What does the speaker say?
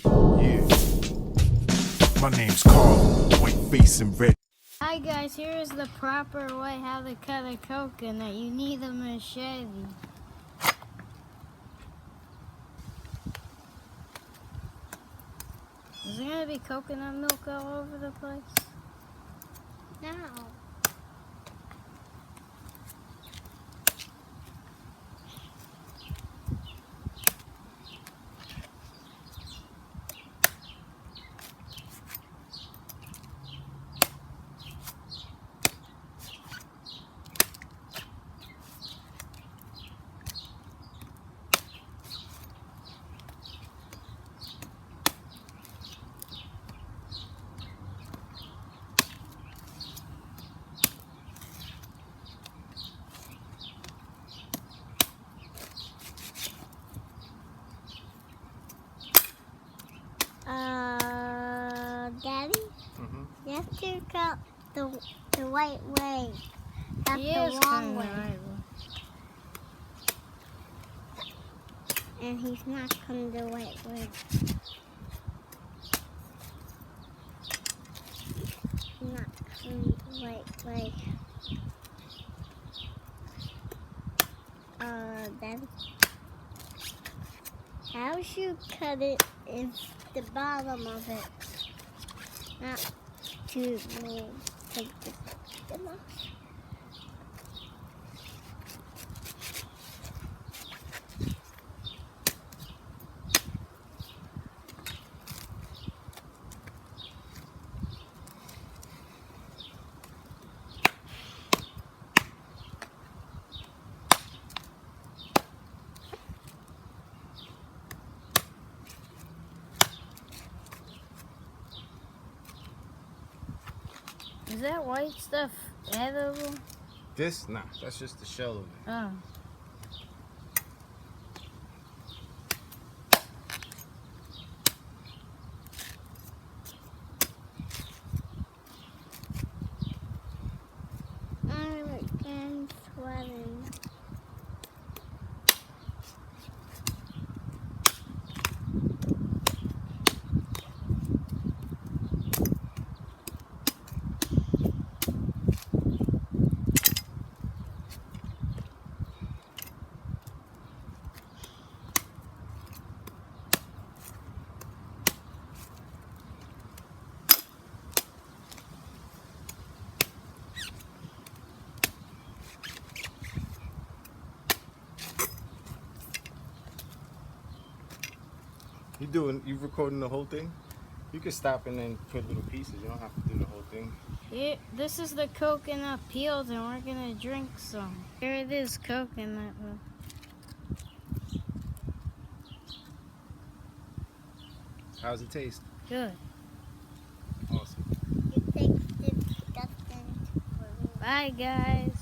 Yeah, yeah. My name's Carl, white face and red. Hi guys, here is the proper way how to cut a coconut. You need a machete. Is there gonna be coconut milk all over the place? No. Daddy? You have to cut the right way, not the wrong way. And he's not coming the right way. Not coming the right way. Daddy? How should you cut it in the bottom of it? Not to take the stem off. Is that white stuff edible? This? Nah, that's just the shell of it. Oh. I'm again sweating. You recording the whole thing? You can stop and then put little pieces. You don't have to do the whole thing. Here, this is the coconut peels, and we're gonna drink some. Here it is, coconut milk. How's it taste? Good. Awesome. Bye, guys.